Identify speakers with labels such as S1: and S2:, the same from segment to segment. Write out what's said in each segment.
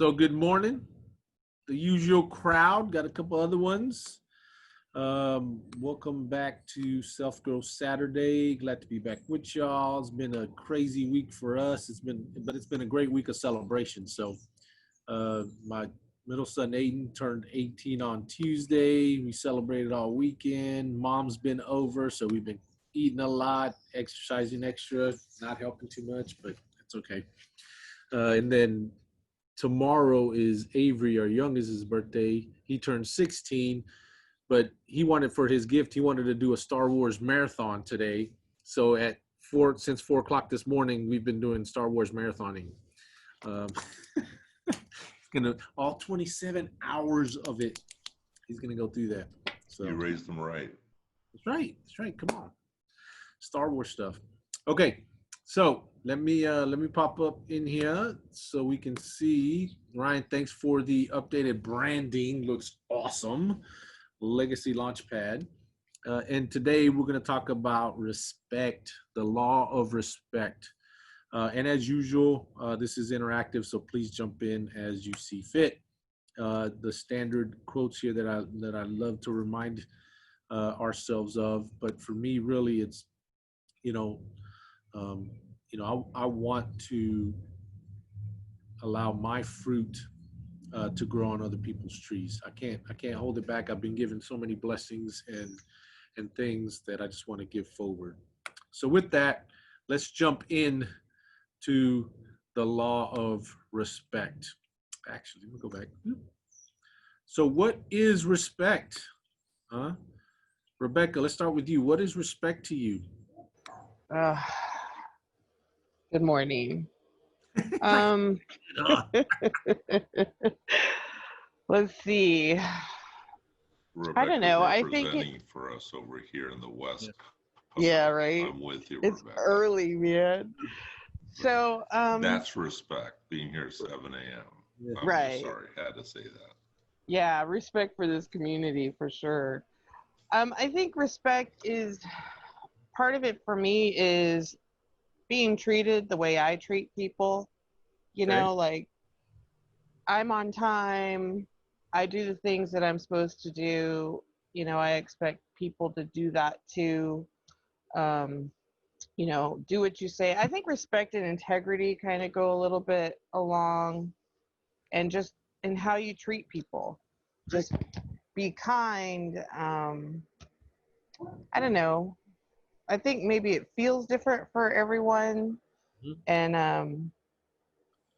S1: So good morning. The usual crowd, got a couple other ones. Welcome back to Self Growth Saturday. Glad to be back with y'all. It's been a crazy week for us. It's been a great week of celebration. So my middle son Aiden turned 18 on Tuesday. We celebrated all weekend. Mom's been over, so we've been eating a lot, exercising extra, not helping too much, but it's okay. And then tomorrow is Avery, our youngest's birthday. He turned 16, but he wanted for his gift, he wanted to do a Star Wars marathon today. So since 4 o'clock this morning, we've been doing Star Wars marathoning. He's gonna all 27 hours of it. He's gonna go through that. So
S2: you raised them right.
S1: That's right. That's right. Come on, Star Wars stuff. Okay. So let me pop up in here so we can see. Ryan, thanks for the updated branding. Looks awesome. Legacy Launchpad. And today we're going to talk about respect, the law of respect. And as usual, this is interactive, so please jump in as you see fit. The standard quotes here that I love to remind ourselves of, but for me, really, it's I want to allow my fruit to grow on other people's trees. I can't hold it back. I've been given so many blessings and things that I just want to give forward. So with that, let's jump in to the law of respect. Actually, let me go back. So what is respect? Rebecca, let's start with you. What is respect to you?
S3: Good morning. Let's see.
S2: Rebecca,
S3: I don't know. I think
S2: for us over here in the West.
S3: Yeah, right.
S2: I'm with you,
S3: it's
S2: Rebecca.
S3: Early, man. So
S2: that's respect. Being here at 7 a.m. I'm
S3: right.
S2: Sorry, had to say that.
S3: Yeah, respect for this community for sure. I think respect is part of it for me is being treated the way I treat people. Like I'm on time. I do the things that I'm supposed to do. I expect people to do that too. Do what you say. I think respect and integrity kind of go a little bit along, and just in how you treat people. Just be kind. I don't know. I think maybe it feels different for everyone. And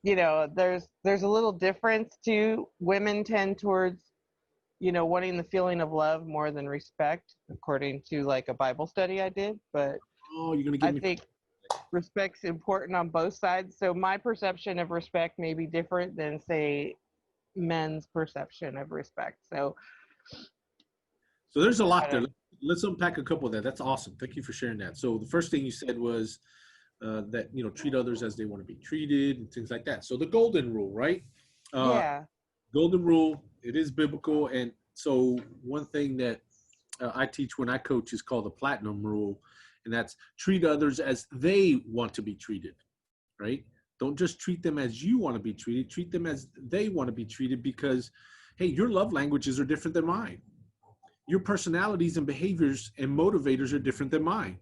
S3: there's a little difference too. Women tend towards wanting the feeling of love more than respect, according to like a Bible study I did. But I think respect's important on both sides. So my perception of respect may be different than, say, men's perception of respect. So
S1: there's a lot there. Let's unpack a couple of that. That's awesome. Thank you for sharing that. So the first thing you said was that treat others as they want to be treated and things like that. So the golden rule, right?
S3: Yeah.
S1: Golden rule. It is biblical, and so one thing that I teach when I coach is called the platinum rule, and that's treat others as they want to be treated, right? Don't just treat them as you want to be treated. Treat them as they want to be treated, because, hey, your love languages are different than mine. Your personalities and behaviors and motivators are different than mine.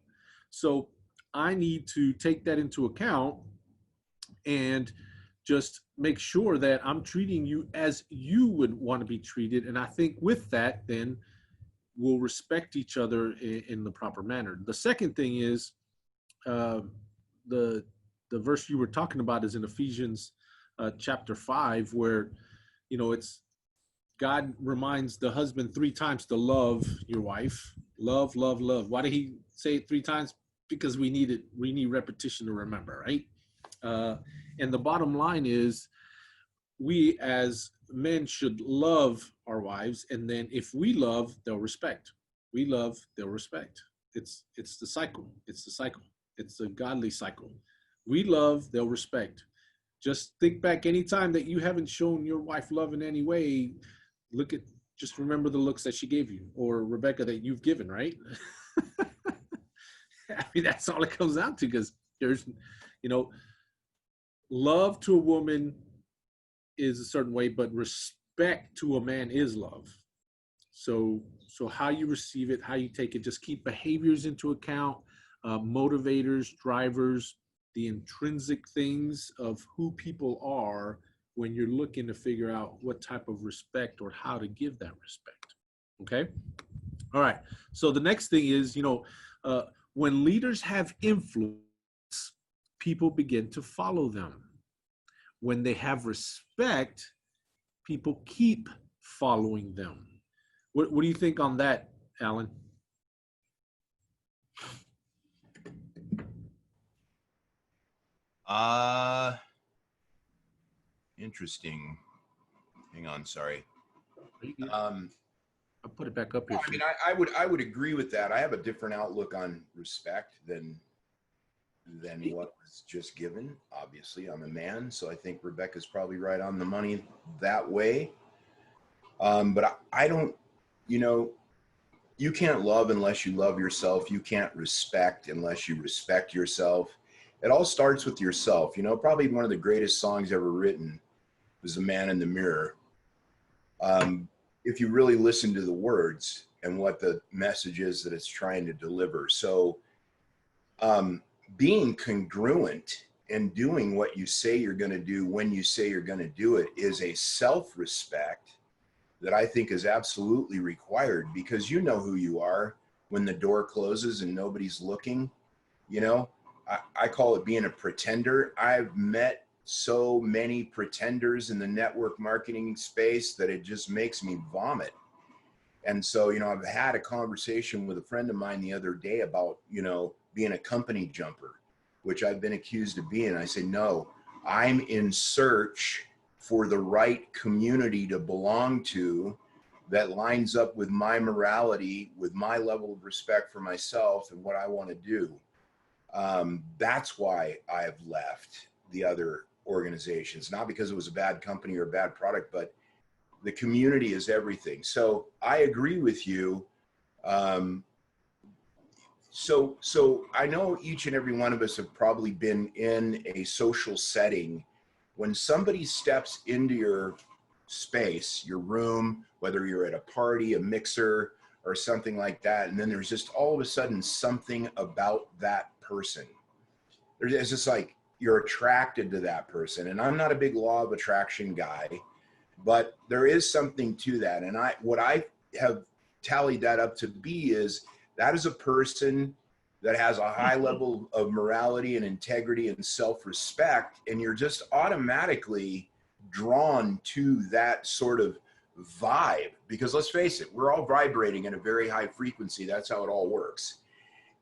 S1: So I need to take that into account and just make sure that I'm treating you as you would want to be treated. And I think with that, then we'll respect each other in the proper manner. The second thing is the verse you were talking about is in Ephesians chapter 5, where, it's God reminds the husband 3 times to love your wife. Love, love, love. Why did he say it 3 times? Because we need repetition to remember, right? And the bottom line is, we as men should love our wives, and then if we love, they'll respect. We love, they'll respect. It's the cycle. It's the cycle. It's the godly cycle. We love, they'll respect. Just think back any time that you haven't shown your wife love in any way. Just remember the looks that she gave you, or Rebecca that you've given, right? I mean, that's all it comes down to, because there's, love to a woman is a certain way, but respect to a man is love. So how you receive it, how you take it, just keep behaviors into account, motivators, drivers, the intrinsic things of who people are when you're looking to figure out what type of respect or how to give that respect. Okay. All right. So the next thing is, when leaders have influence, people begin to follow them. When they have respect, people keep following them. What do you think on that, Alan?
S4: Interesting. Hang on, sorry.
S1: I'll put it back up here.
S4: I mean, I would agree with that. I have a different outlook on respect than what was just given. Obviously, I'm a man, so I think Rebecca's probably right on the money that way. But I don't, you can't love unless you love yourself. You can't respect unless you respect yourself. It all starts with yourself. Probably one of the greatest songs ever written was "The Man in the Mirror." If you really listen to the words and what the message is that it's trying to deliver. So being congruent and doing what you say you're going to do when you say you're going to do it is a self-respect that I think is absolutely required, because you know who you are when the door closes and nobody's looking. I call it being a pretender. I've met so many pretenders in the network marketing space that it just makes me vomit. And so, I've had a conversation with a friend of mine the other day about, being a company jumper, which I've been accused of being. I say, no, I'm in search for the right community to belong to that lines up with my morality, with my level of respect for myself and what I want to do. That's why I've left the other organizations, not because it was a bad company or a bad product, but the community is everything. So I agree with you. So I know each and every one of us have probably been in a social setting when somebody steps into your space, your room, whether you're at a party, a mixer, or something like that, and then there's just all of a sudden something about that person. It's just like you're attracted to that person. And I'm not a big law of attraction guy, but there is something to that. And what I have tallied that up to be is that is a person that has a high level of morality and integrity and self-respect, and you're just automatically drawn to that sort of vibe, because let's face it, we're all vibrating at a very high frequency. That's how it all works.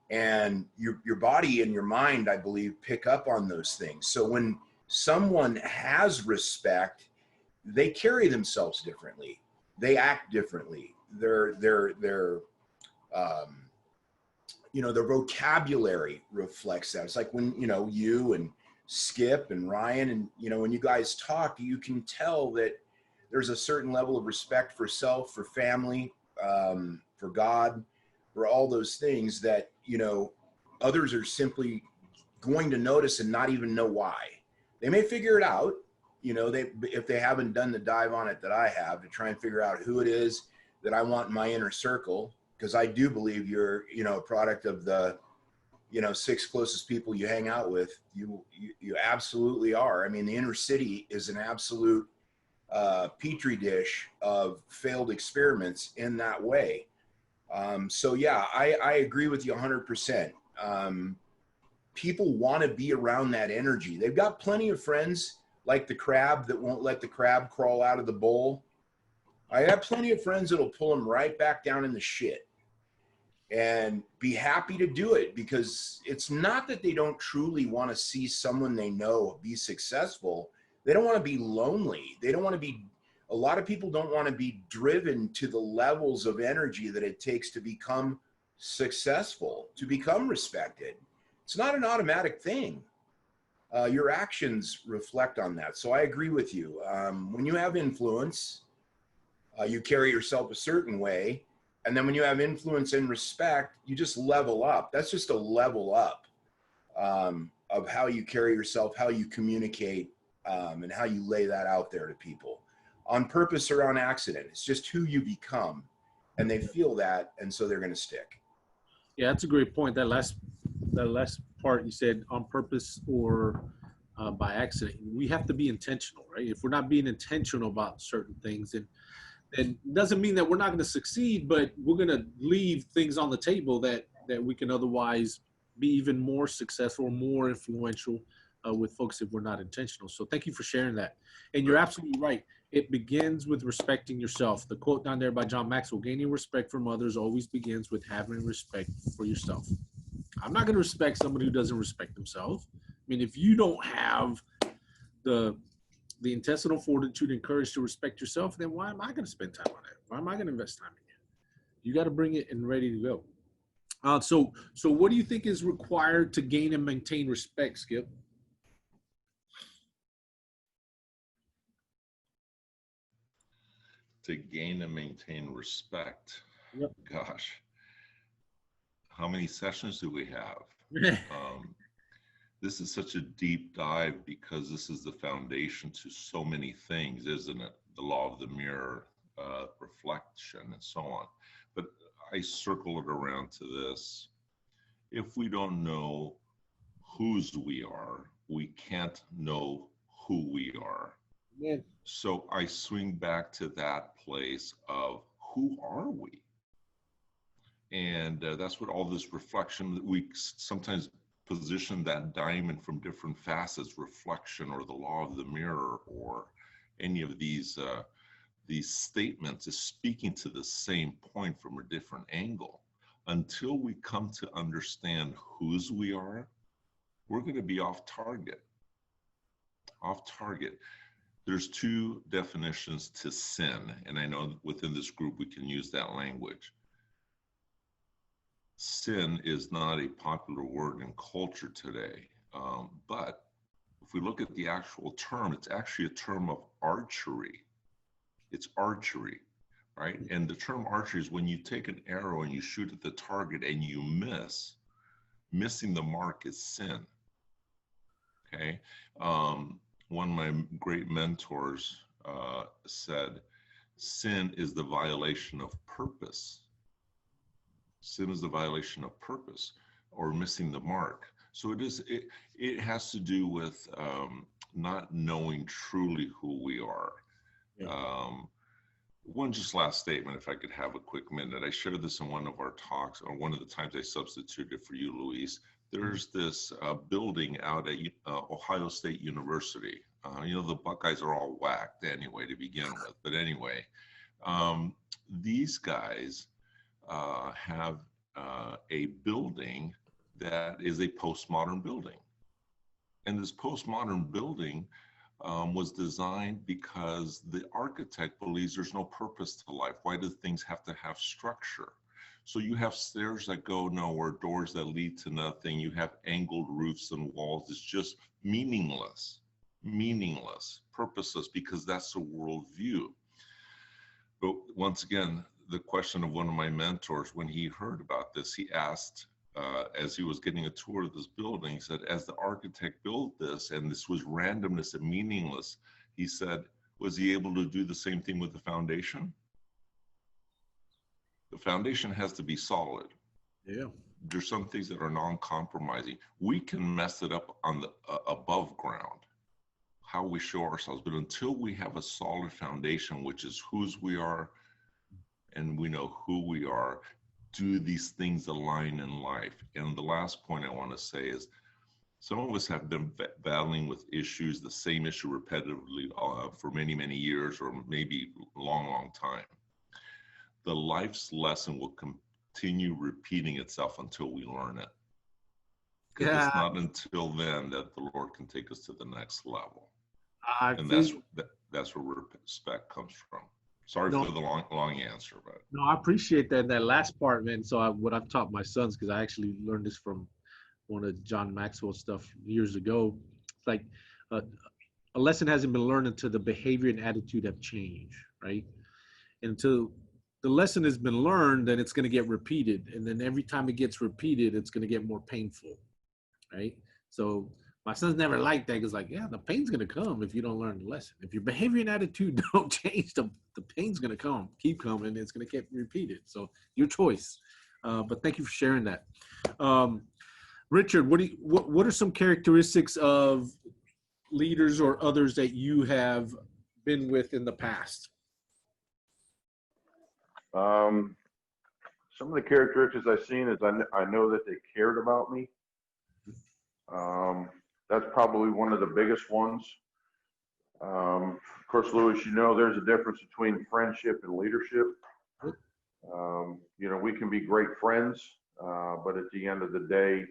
S4: And your body and your mind, I believe, pick up on those things. So when someone has respect, they carry themselves differently. They act differently. Their vocabulary reflects that. It's like when, you and Skip and Ryan and, when you guys talk, you can tell that there's a certain level of respect for self, for family, for God, for all those things that, others are simply going to notice and not even know why. They may figure it out, if they haven't done the dive on it that I have to try and figure out who it is that I want in my inner circle. Because I do believe you're, a product of the, 6 closest people you hang out with. You absolutely are. I mean, the inner city is an absolute petri dish of failed experiments in that way. So yeah, I agree with you 100%. People want to be around that energy. They've got plenty of friends like the crab that won't let the crab crawl out of the bowl. I have plenty of friends that'll pull them right back down in the shit and be happy to do it, because it's not that they don't truly want to see someone they know be successful. They don't want to be lonely. They don't want to be, a lot of people don't want to be driven to the levels of energy that it takes to become successful, to become respected. It's not an automatic thing. Your actions reflect on that. So I agree with you. When you have influence, you carry yourself a certain way. And then when you have influence and respect, you just level up. That's just a level up of how you carry yourself, how you communicate. and how you lay that out there to people on purpose or on accident. It's just who you become, and they feel that, and so they're going to stick.
S1: Yeah, that's a great point. That last part you said, on purpose or by accident. We have to be intentional, right? If we're not being intentional about certain things, and it doesn't mean that we're not going to succeed, but we're going to leave things on the table that we can otherwise be even more successful, more influential with folks if we're not intentional. So thank you for sharing that. And you're absolutely right. It begins with respecting yourself. The quote down there by John Maxwell, gaining respect from others always begins with having respect for yourself. I'm not going to respect somebody who doesn't respect themselves. I mean, if you don't have the intestinal fortitude and courage to respect yourself, then why am I going to spend time on that? Why am I going to invest time in you? You got to bring it and ready to go. So what do you think is required to gain and maintain respect, Skip?
S2: To gain and maintain respect.
S1: Yep.
S2: Gosh, how many sessions do we have? This is such a deep dive because this is the foundation to so many things, isn't it? The law of the mirror, reflection, and so on. But I circle it around to this. If we don't know whose we are, we can't know who we are.
S1: Yeah.
S2: So I swing back to that place of who are we? And that's what all this reflection, we sometimes position that diamond from different facets, reflection or the law of the mirror or any of these statements is speaking to the same point from a different angle. Until we come to understand whose we are, we're going to be off target. There's two definitions to sin, and I know within this group we can use that language. Sin is not a popular word in culture today, but if we look at the actual term, it's actually a term of archery. It's archery, right? And the term archery is when you take an arrow and you shoot at the target and you miss. Missing the mark is sin, okay? One of my great mentors said, sin is the violation of purpose. Sin is the violation of purpose or missing the mark. So it has to do with not knowing truly who we are. Yeah. One just last statement, if I could have a quick minute. I shared this in one of our talks, or one of the times I substituted for you, Luis. There's this building out at Ohio State University. The Buckeyes are all whacked anyway to begin with. But anyway, these guys have a building that is a postmodern building. And this postmodern building was designed because the architect believes there's no purpose to life. Why do things have to have structure? So you have stairs that go nowhere, doors that lead to nothing. You have angled roofs and walls. It's just meaningless, purposeless, because that's a worldview. But once again, the question of one of my mentors, when he heard about this, he asked, as he was getting a tour of this building, he said, as the architect built this, and this was randomness and meaningless, he said, was he able to do the same thing with the foundation? The foundation has to be solid.
S1: Yeah.
S2: There's some things that are non-compromising. We can mess it up on the above ground, how we show ourselves, but until we have a solid foundation, which is whose we are, and we know who we are, do these things align in life? And the last point I want to say is, some of us have been battling with issues, the same issue repetitively for many, many years, or maybe a long, long time. The life's lesson will continue repeating itself until we learn it. Because it's not until then that the Lord can take us to the next level. And that's where respect comes from. Sorry for the long answer, but
S1: no, I appreciate that last part, man. So what I've taught my sons, because I actually learned this from one of John Maxwell's stuff years ago. It's like a lesson hasn't been learned until the behavior and attitude have changed, right? And until the lesson has been learned, then it's going to get repeated, and then every time it gets repeated, it's going to get more painful, right? So My son's never liked that because, like, yeah, the pain's gonna come if you don't learn the lesson. If your behavior and attitude don't change, the pain's gonna come, keep coming. It's gonna get repeated. So your choice. But thank you for sharing that. Richard, what are some characteristics of leaders or others that you have been with in the past?
S5: Some of the characteristics I've seen is I know that they cared about me. That's probably one of the biggest ones. Of course, Louis, you know, there's a difference between friendship and leadership. You know, we can be great friends, but at the end of the day,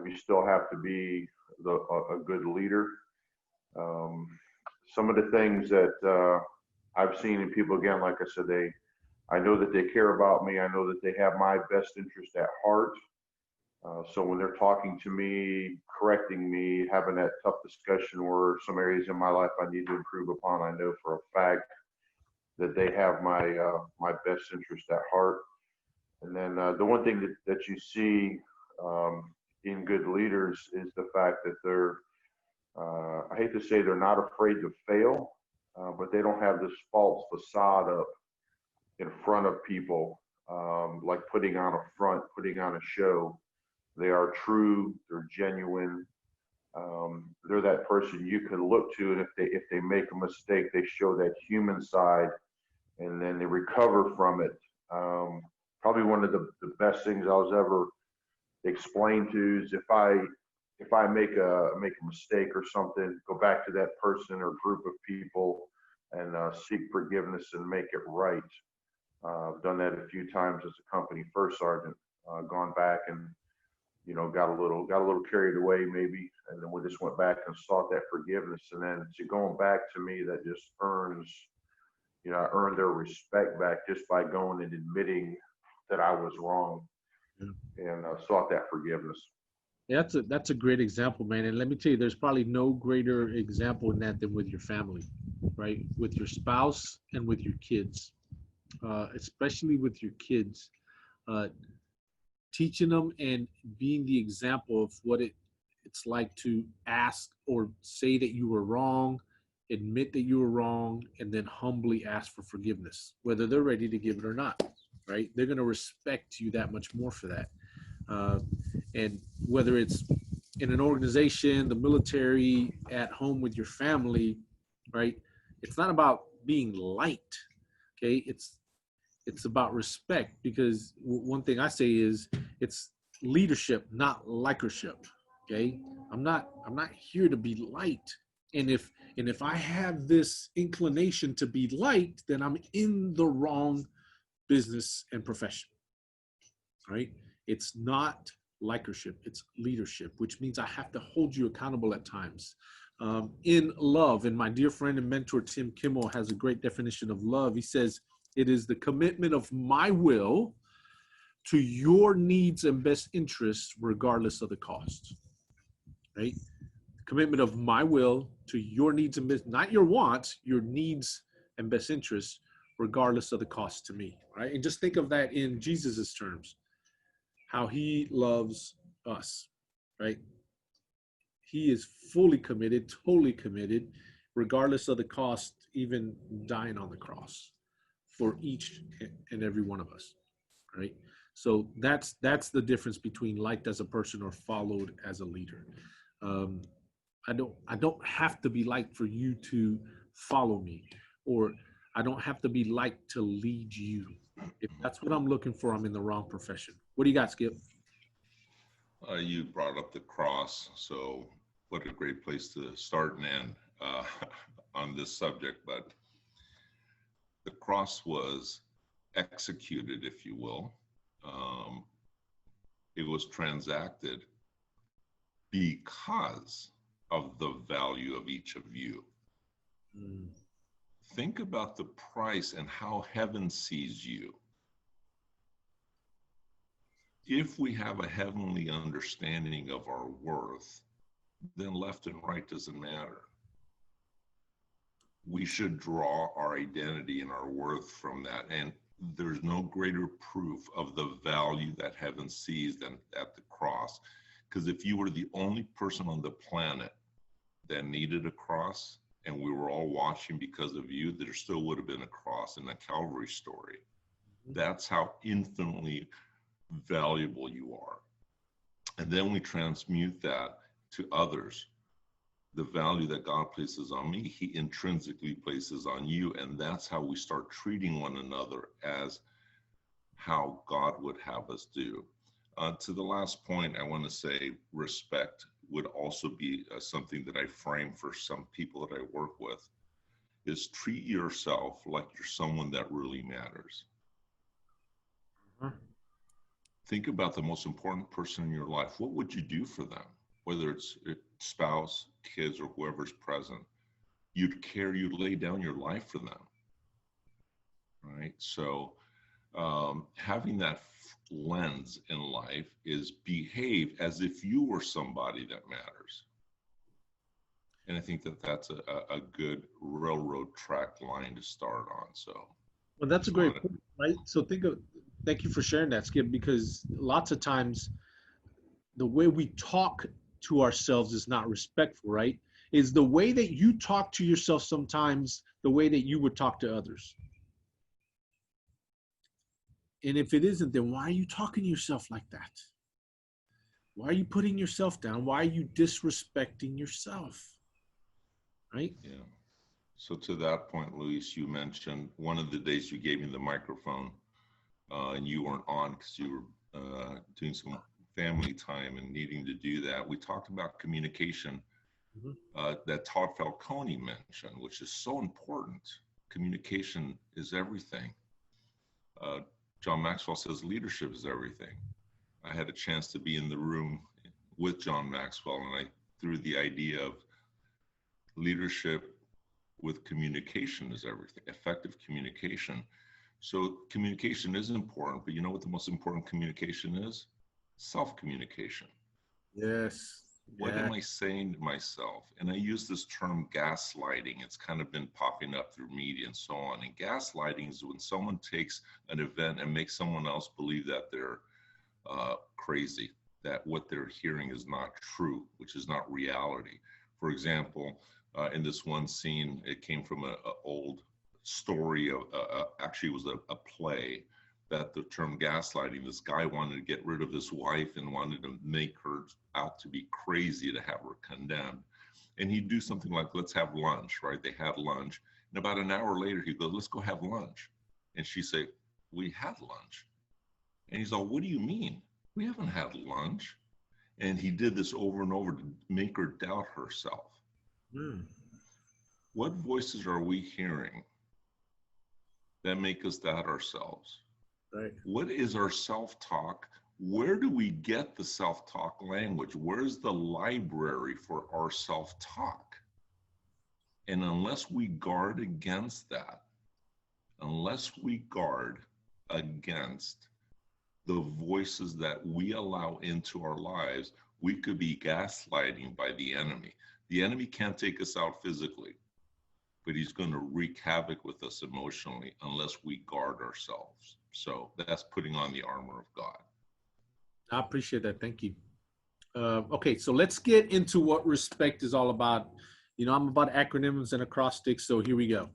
S5: you still have to be a good leader. Some of the things that I've seen in people, again, like I said, I know that they care about me. I know that they have my best interest at heart. So when they're talking to me, correcting me, having that tough discussion where some areas in my life I need to improve upon, I know for a fact that they have my best interest at heart. And then the one thing that you see in good leaders is the fact that they're, I hate to say they're not afraid to fail, but they don't have this false facade up in front of people, like putting on a front, putting on a show. They are true, they're genuine. They're that person you can look to, and if they make a mistake, they show that human side, and then they recover from it. Probably one of the best things I was ever explained to is if I make a mistake or something, go back to that person or group of people and seek forgiveness and make it right. I've done that a few times as a company first sergeant, gone back and, you know, got a little carried away maybe, and then we just went back and sought that forgiveness, and then going back to me, that just earns, you know, I earned their respect back just by going and admitting that I was wrong, and sought that forgiveness.
S1: Yeah, that's a great example, man. And let me tell you, there's probably no greater example in that than with your family, right? With your spouse and with your kids, especially with your kids. Teaching them and being the example of what it's like to ask or say that you were wrong, admit that you were wrong, and then humbly ask for forgiveness, whether they're ready to give it or not, right? They're going to respect you that much more for that. And whether it's in an organization, the military, at home with your family, right? It's not about being liked, okay? It's about respect, because one thing I say is it's leadership, not likership. Okay, I'm not here to be liked, and if I have this inclination to be liked, then I'm in the wrong business and profession. Right? It's not likership, it's leadership, which means I have to hold you accountable at times. In love, and my dear friend and mentor Tim Kimmel has a great definition of love. He says, it is the commitment of my will to your needs and best interests, regardless of the cost. Right? Commitment of my will to your needs and best, not your wants, your needs and best interests, regardless of the cost to me. Right? And just think of that in Jesus's terms, how he loves us. Right? He is fully committed, totally committed, regardless of the cost, even dying on the cross for each and every one of us, right? So that's the difference between liked as a person or followed as a leader. I don't have to be liked for you to follow me, or I don't have to be liked to lead you. If that's what I'm looking for, I'm in the wrong profession. What do you got, Skip?
S2: You brought up the cross, so what a great place to start and end on this subject. But the cross was executed, if you will. It was transacted because of the value of each of you. Think about the price and how heaven sees you. If we have a heavenly understanding of our worth, then left and right doesn't matter. We should draw our identity and our worth from that. And there's no greater proof of the value that heaven sees than at the cross. Because if you were the only person on the planet that needed a cross and we were all watching because of you, there still would have been a cross in the Calvary story. That's how infinitely valuable you are. And then we transmute that to others. The value that God places on me, he intrinsically places on you. And that's how we start treating one another as how God would have us do. To the last point, I want to say respect would also be something that I frame for some people that I work with, is treat yourself like you're someone that really matters. Think about the most important person in your life. What would you do for them? Whether it's a spouse, kids, or whoever's present, you'd care, you'd lay down your life for them, right? So having that lens in life is behave as if you were somebody that matters. And I think that that's a good railroad track line to start on. So,
S1: well, that's a great point, right? So thank you for sharing that, Skip, because lots of times the way we talk to ourselves is not respectful, right? Is the way that you talk to yourself sometimes the way that you would talk to others? And if it isn't, then why are you talking to yourself like that? Why are you putting yourself down? Why are you disrespecting yourself? Right?
S2: Yeah. So to that point, Luis, you mentioned one of the days you gave me the microphone and you weren't on because you were doing some family time and needing to do that. We talked about communication that Todd Falcone mentioned, which is so important. Communication is everything. John Maxwell says leadership is everything. I had a chance to be in the room with John Maxwell, and I threw the idea of leadership with communication is everything, effective communication. So communication is important, but you know what the most important communication is? Self-communication.
S1: Yes.
S2: What am I saying to myself? And I use this term gaslighting. It's kind of been popping up through media and so on. And gaslighting is when someone takes an event and makes someone else believe that they're crazy, that what they're hearing is not true, which is not reality. For example, in this one scene, it came from an old story of, actually it was a play, that the term gaslighting, this guy wanted to get rid of his wife and wanted to make her out to be crazy to have her condemned. And he'd do something like, let's have lunch, right? They had lunch. And about an hour later, he'd go, let's go have lunch. And she'd say, we had lunch. And he's all, what do you mean? We haven't had lunch. And he did this over and over to make her doubt herself. What voices are we hearing that make us doubt ourselves?
S1: Right.
S2: What is our self-talk? Where do we get the self-talk language? Where's the library for our self-talk? And unless we guard against that, unless we guard against the voices that we allow into our lives, we could be gaslighting by the enemy. The enemy can't take us out physically, but he's going to wreak havoc with us emotionally unless we guard ourselves. So that's putting on the armor of God.
S1: I appreciate that. Thank you. Okay, so let's get into what respect is all about. You know, I'm about acronyms and acrostics, so here we go.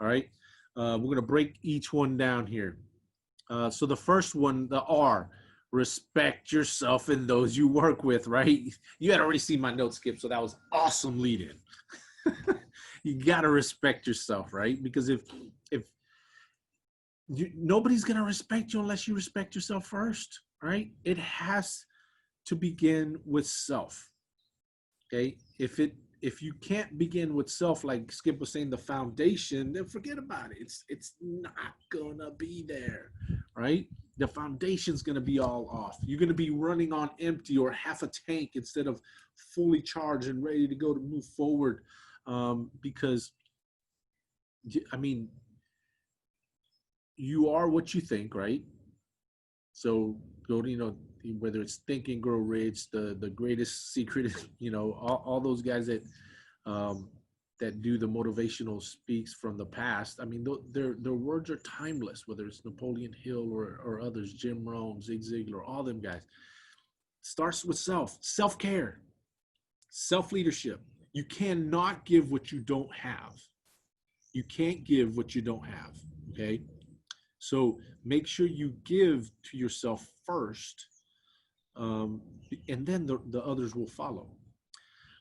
S1: All right. We're going to break each one down here. So the first one, the R, respect yourself and those you work with, right? You had already seen my notes, Skip, so that was awesome lead-in. You got to respect yourself, right? Because if nobody's going to respect you unless you respect yourself first, right? It has to begin with self, okay? If you can't begin with self, like Skip was saying, the foundation, then forget about it. It's not going to be there, right? The foundation's going to be all off. You're going to be running on empty or half a tank instead of fully charged and ready to go to move forward. Because, I mean, you are what you think, right? So go to, you know, whether it's Think and Grow Rich, the greatest secret, you know, all those guys that that do the motivational speaks from the past. I mean, their words are timeless, whether it's Napoleon Hill or others, Jim Rohn, Zig Ziglar, all them guys. starts with self-care, self-leadership. You cannot give what you don't have. You can't give what you don't have, okay? So make sure you give to yourself first, and then the others will follow.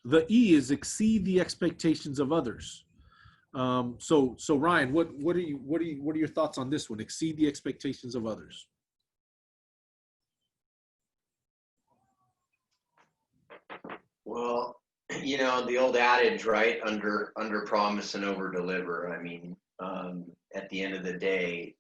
S1: The E is exceed the expectations of others. So Ryan, what are your thoughts on this one? Exceed the expectations of others.
S6: Well, you know, the old adage, right? Under promise and over deliver. I mean, at the end of the day,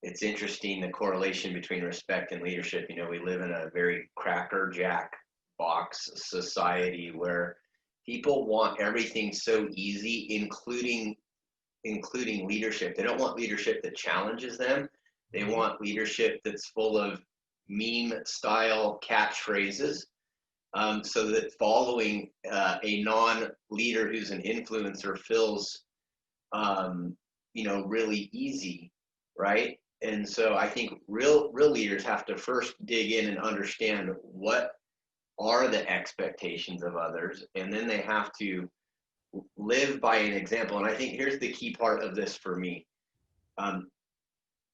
S6: it's interesting the correlation between respect and leadership. You know, we live in a very crackerjack box society where people want everything so easy, including leadership. They don't want leadership that challenges them. They want leadership that's full of meme style catchphrases, so that following a non-leader who's an influencer feels, you know, really easy, right? And so I think real leaders have to first dig in and understand what are the expectations of others, and then they have to live by an example. And I think here's the key part of this for me.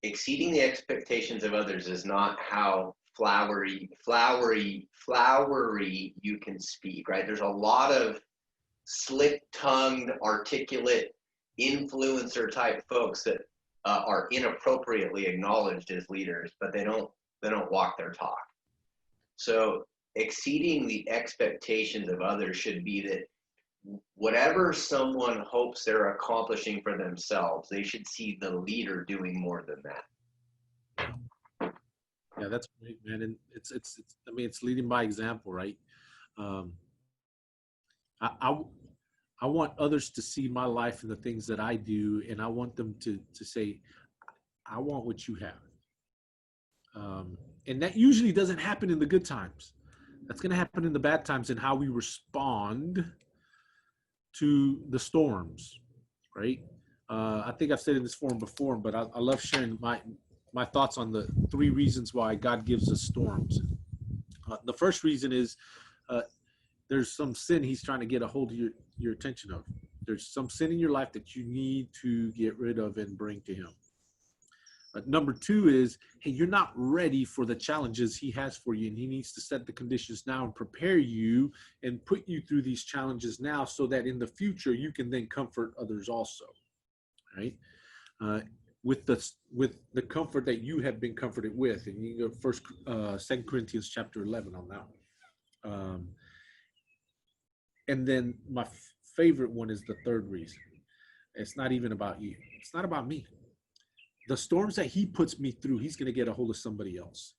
S6: Exceeding the expectations of others is not how flowery you can speak, right? There's a lot of slick-tongued, articulate, influencer type folks that are inappropriately acknowledged as leaders, but they don't walk their talk. So exceeding the expectations of others should be that whatever someone hopes they're accomplishing for themselves, they should see the leader doing more than that.
S1: Yeah, that's great, man. And it's I mean, it's leading by example, right? I want others to see my life and the things that I do, and I want them to say, I want what you have. And that usually doesn't happen in the good times. That's going to happen in the bad times and how we respond to the storms, right? I think I've said in this forum before, but I love sharing my thoughts on the 3 reasons why God gives us storms. The first reason is there's some sin he's trying to get a hold of your attention of. There's some sin in your life that you need to get rid of and bring to him. Number 2 is, hey, you're not ready for the challenges he has for you, and he needs to set the conditions now and prepare you and put you through these challenges now so that in the future you can then comfort others also, right? With the comfort that you have been comforted with. And you go 2 Corinthians chapter 11 on that one. And then my favorite one is the 3rd reason. It's not even about you. It's not about me. The storms that he puts me through, he's going to get a hold of somebody else.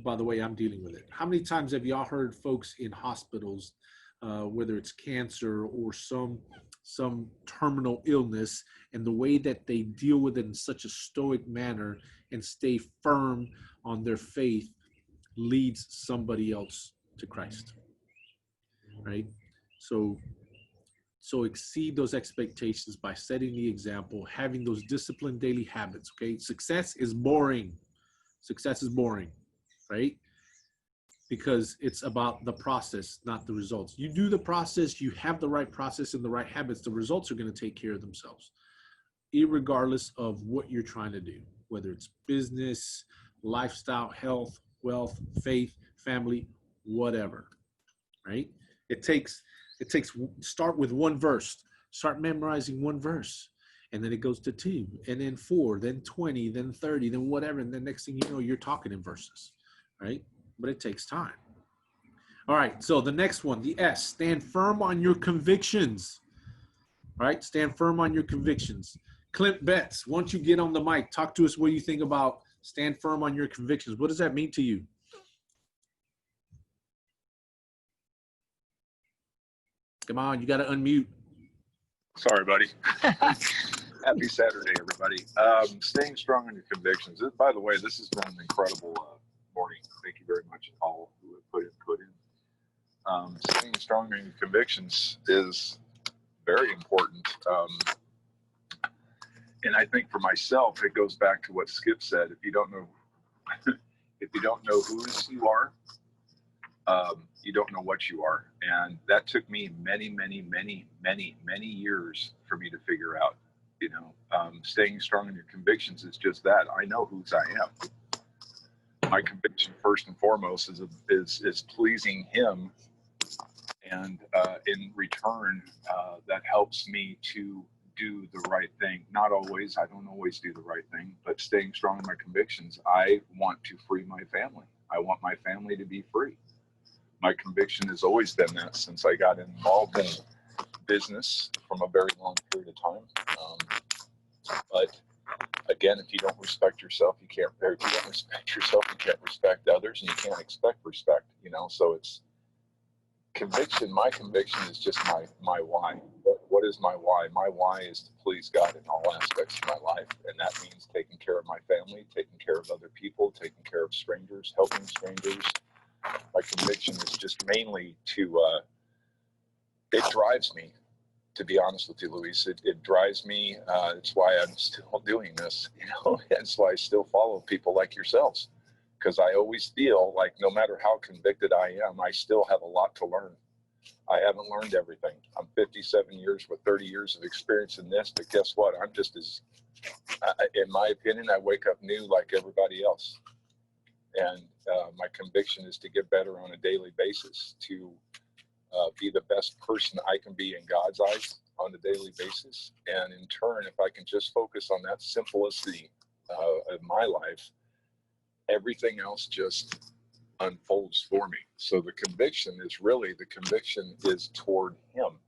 S1: By the way, I'm dealing with it. How many times have y'all heard folks in hospitals, whether it's cancer or some terminal illness, and the way that they deal with it in such a stoic manner and stay firm on their faith leads somebody else to Christ, right? So exceed those expectations by setting the example, having those disciplined daily habits, okay? Success is boring. Success is boring, right? Because it's about the process, not the results. You do the process, you have the right process and the right habits, the results are going to take care of themselves, irregardless of what you're trying to do, whether it's business, lifestyle, health, wealth, faith, family, whatever, right? It takes start with 1 verse, start memorizing 1 verse, and then it goes to 2, and then 4, then 20, then 30, then whatever, and then next thing you know, you're talking in verses, right? But it takes time. All right, so the next one, the S, stand firm on your convictions. All right, stand firm on your convictions. Clint Betts, why don't you get on the mic, talk to us what you think about stand firm on your convictions. What does that mean to you? Come on, you got to unmute.
S7: Sorry, buddy. Happy Saturday, everybody. Staying strong on your convictions. By the way, this has been an incredible morning. Thank you very much, all who have put in. Staying strong on your convictions is very important. And I think for myself, it goes back to what Skip said. If you don't know if you don't know whose you are, you don't know what you are. And that took me many, many, many, many, many years for me to figure out. You know, staying strong in your convictions is just that. I know whose I am. My conviction, first and foremost, is pleasing Him, and in return, that helps me to do the right thing. Not always. I don't always do the right thing, but staying strong in my convictions. I want to free my family. I want my family to be free. My conviction has always been that since I got involved in business from a very long period of time. But again, if you don't respect yourself, you can't. Or if you don't respect yourself, you can't respect others, and you can't expect respect. You know, so it's conviction. My conviction is just my why. What is my why? My why is to please God in all aspects of my life, and that means taking care of my family, taking care of other people, taking care of strangers, helping strangers. My conviction is just mainly to. It drives me. To be honest with you, Luis, it drives me. It's why I'm still doing this. You know, that's why I still follow people like yourselves, because I always feel like no matter how convicted I am, I still have a lot to learn. I haven't learned everything. I'm 57 years with 30 years of experience in this, but guess what? I'm just as, in my opinion, I wake up new like everybody else. And my conviction is to get better on a daily basis, to be the best person I can be in God's eyes on a daily basis. And in turn, if I can just focus on that simplicity of my life, everything else just unfolds for me. So the conviction is toward Him.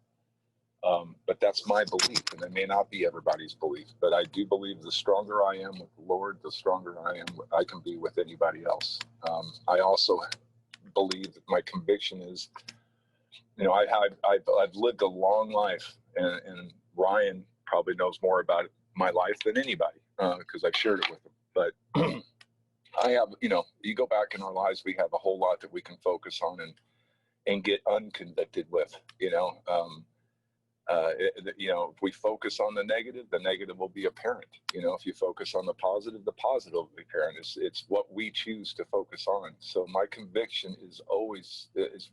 S7: But that's my belief, and it may not be everybody's belief, but I do believe the stronger I am with the Lord, the stronger I can be with anybody else. I also believe that my conviction is, you know, I've lived a long life, and Ryan probably knows more about my life than anybody, because I've shared it with him. But I have, you know, you go back in our lives, we have a whole lot that we can focus on and get unconvicted with, you know. You know, if we focus on the negative will be apparent. You know, if you focus on the positive will be apparent. It's what we choose to focus on. So my conviction is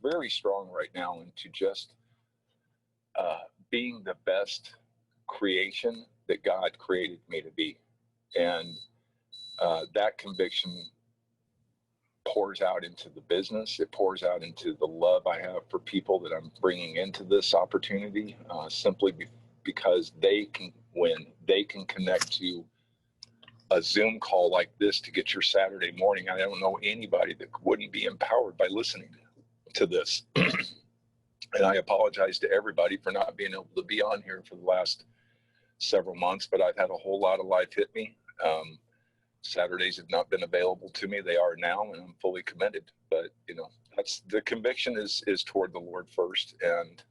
S7: very strong right now into just being the best creation that God created me to be. And that conviction pours out into the business. It pours out into the love I have for people that I'm bringing into this opportunity, simply because they can win. They can connect to a Zoom call like this to get your Saturday morning. I don't know anybody that wouldn't be empowered by listening to this. And I apologize to everybody for not being able to be on here for the last several months, but I've had a whole lot of life hit me. Saturdays have not been available to me. They are now, and I'm fully committed. But, you know, that's the conviction is toward the Lord first. And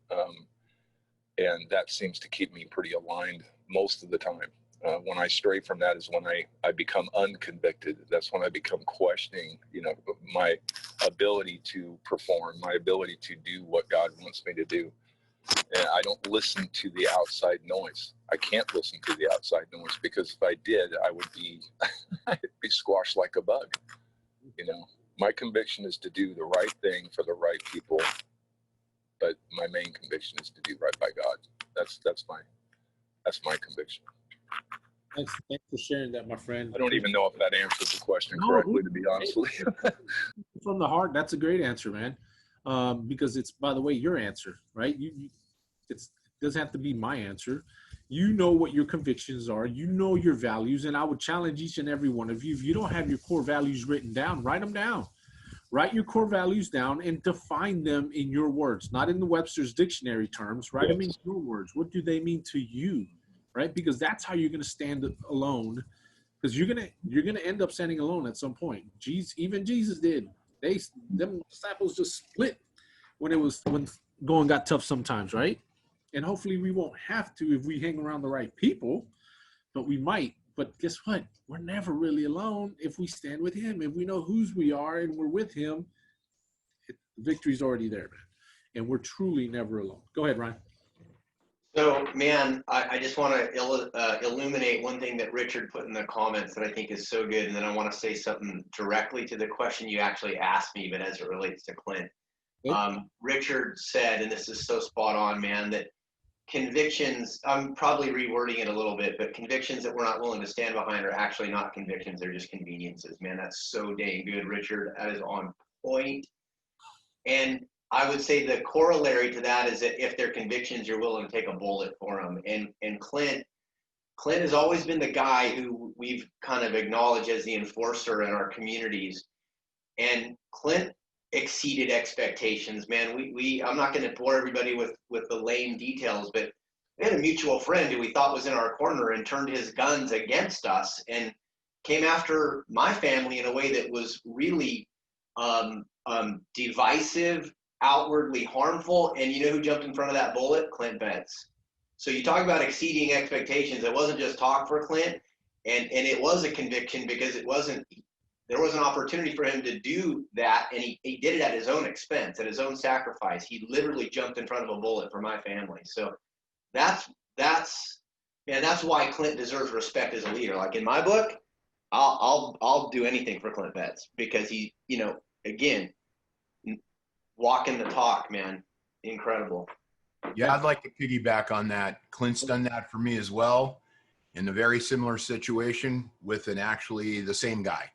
S7: that seems to keep me pretty aligned most of the time. When I stray from that is when I become unconvicted. That's when I become questioning, you know, my ability to perform, my ability to do what God wants me to do. And I don't listen to the outside noise. I can't listen to the outside noise, because if I did, I would be, I'd be squashed like a bug. You know, my conviction is to do the right thing for the right people, but my main conviction is to do right by God. That's my conviction.
S1: Thanks for sharing that, my friend.
S7: I don't even know if that answers the question correctly, to be honest with you.
S1: From the heart, that's a great answer, man. Because it's, by the way, your answer, right? It doesn't have to be my answer. You know what your convictions are. You know your values, and I would challenge each and every one of you. If you don't have your core values written down, write them down. Write your core values down and define them in your words, not in the Webster's dictionary terms. Write them in your words. What do they mean to you, right? Because that's how you're going to stand alone. Because you're gonna end up standing alone at some point. Even Jesus did. Them disciples just split when going got tough sometimes, right? And hopefully we won't have to if we hang around the right people, but we might. But guess what? We're never really alone if we stand with Him. If we know whose we are and we're with Him, the victory's already there, man. And we're truly never alone. Go ahead, Ryan.
S6: So, man, I just want to illuminate one thing that Richard put in the comments that I think is so good, and then I want to say something directly to the question you actually asked me, but as it relates to Clint. Richard said, and this is so spot on, man, that convictions, I'm probably rewording it a little bit, but convictions that we're not willing to stand behind are actually not convictions, they're just conveniences. Man, that's so dang good, Richard. That is on point. And I would say the corollary to that is that if they're convictions, you're willing to take a bullet for them. And Clint has always been the guy who we've kind of acknowledged as the enforcer in our communities. And Clint exceeded expectations, man. I'm not going to bore everybody with the lame details, but we had a mutual friend who we thought was in our corner and turned his guns against us and came after my family in a way that was really divisive, outwardly harmful. And you know who jumped in front of that bullet? Clint Betts. So you talk about exceeding expectations. It wasn't just talk for Clint, and it was a conviction because there was an opportunity for him to do that, and he did it at his own expense, at his own sacrifice. He literally jumped in front of a bullet for my family. So that's why Clint deserves respect as a leader. Like in my book, I'll do anything for Clint Betts because he, again, walking the talk, man. Incredible.
S4: Yeah, I'd like to piggyback on that. Clint's done that for me as well in a very similar situation with actually the same guy.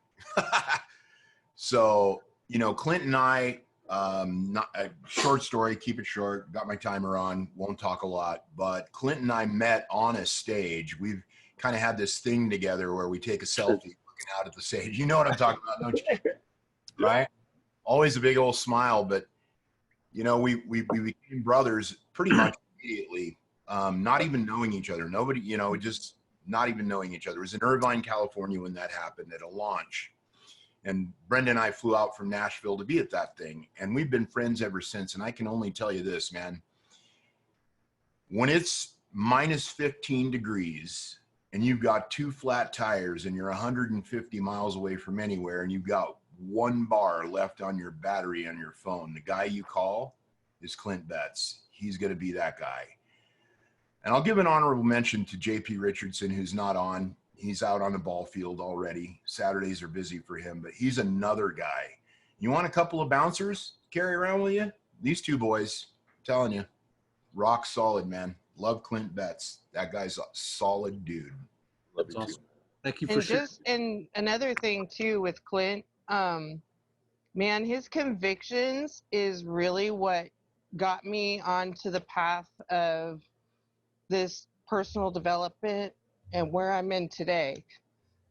S4: So, Clint and I, not a short story, keep it short, got my timer on, won't talk a lot, but Clint and I met on a stage. We've kind of had this thing together where we take a selfie looking out at the stage. You know what I'm talking about, don't you? Right? Always a big old smile, but we became brothers pretty much immediately, not even knowing each other. Nobody, just not even knowing each other. It was in Irvine, California when that happened at a launch. And Brenda and I flew out from Nashville to be at that thing. And we've been friends ever since. And I can only tell you this, man. When it's minus 15 degrees and you've got 2 flat tires and you're 150 miles away from anywhere and you've got 1 bar left on your battery on your phone, the guy you call is Clint Betts. He's going to be that guy. And I'll give an honorable mention to JP Richardson, who's not on. He's out on the ball field already. Saturdays are busy for him, but he's another guy. You want a couple of bouncers to carry around with you? These 2 boys, I'm telling you, rock solid, man. Love Clint Betts. That guy's a solid dude.
S7: Love you
S1: Awesome.
S7: too.
S1: Thank you for sharing.
S3: And another thing too with Clint, man, his convictions is really what got me onto the path of this personal development and where I'm in today.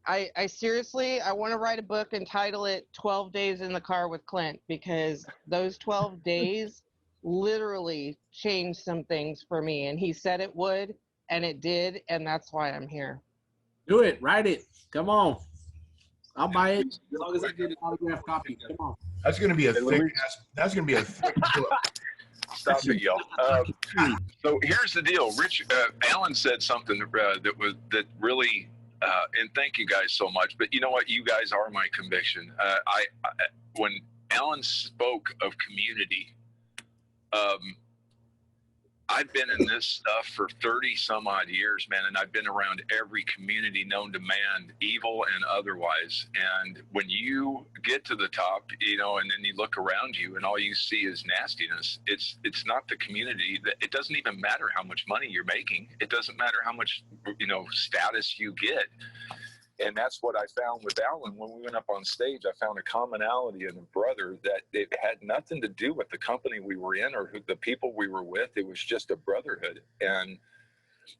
S3: I seriously, I want to write a book and title it 12 Days in the Car with Clint, because those 12 days literally changed some things for me. And he said it would, and it did. And that's why I'm here.
S1: Do it. Write it. Come on. I'll buy it as long as I get an autographed copy. Come on.
S4: That's going to be a thick book.
S7: Stop it, y'all. So here's the deal. Alan said something that really, and thank you guys so much. But you know what? You guys are my conviction. When Alan spoke of community, I've been in this stuff for 30 some odd years, man, and I've been around every community known to man, evil and otherwise. And when you get to the top, and then you look around you and all you see is nastiness, it's not the community. It doesn't even matter how much money you're making. It doesn't matter how much, status you get. And that's what I found with Alan. When we went up on stage, I found a commonality in a brother that it had nothing to do with the company we were in or the people we were with. It was just a brotherhood. And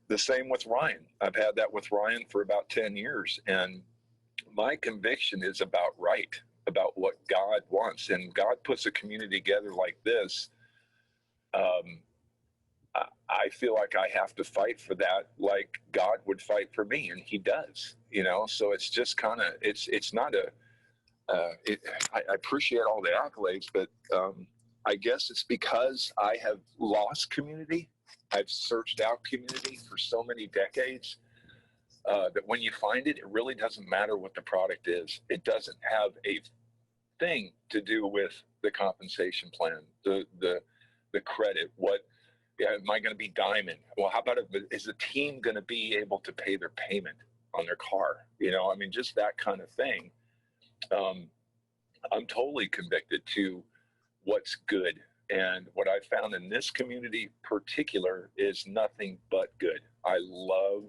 S7: the same with Ryan. I've had that with Ryan for about 10 years. And my conviction is about right, about what God wants. And God puts a community together like this. I feel like I have to fight for that like God would fight for me, and he does, so it's just kind of, it's not I appreciate all the accolades, but I guess it's because I have lost community. I've searched out community for so many decades that when you find it, it really doesn't matter what the product is. It doesn't have a thing to do with the compensation plan, the credit, Yeah, am I going to be diamond? Well, how about is the team going to be able to pay their payment on their car? You know, I mean, just that kind of thing. I'm totally convicted to what's good. And what I found in this community particular is nothing but good. I love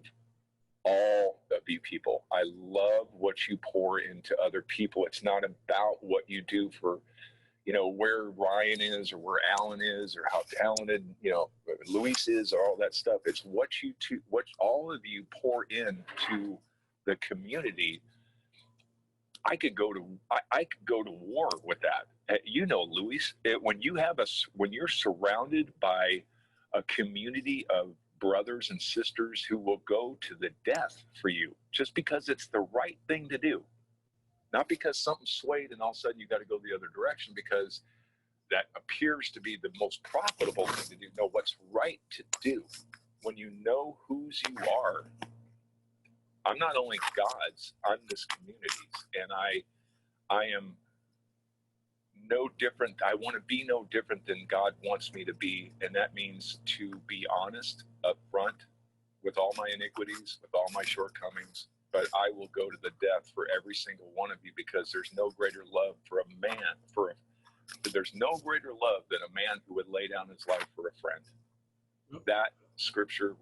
S7: all of you people. I love what you pour into other people. It's not about what you do for, you know, where Ryan is or where Alan is or how talented, you know, Luis is or all that stuff. It's what all of you pour into the community. I could go to war with that. You know, Luis, when you're surrounded by a community of brothers and sisters who will go to the death for you just because it's the right thing to do, not because something swayed and all of a sudden you got to go the other direction because that appears to be the most profitable thing to do. No, what's right to do when you know whose you are. I'm not only God's, I'm this community's, and I am no different. I want to be no different than God wants me to be, and that means to be honest up front with all my iniquities, with all my shortcomings, but I will go to the death for every single one of you because there's no greater love for a man, there's no greater love than a man who would lay down his life for a friend. That scripture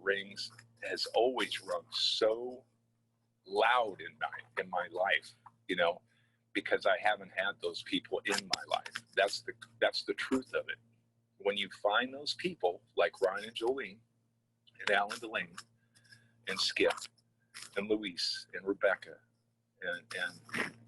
S7: has always rung so loud in my life, you know, because I haven't had those people in my life. That's the truth of it. When you find those people like Ryan and Jolene and Alan Delaney and Skip and Luis and Rebecca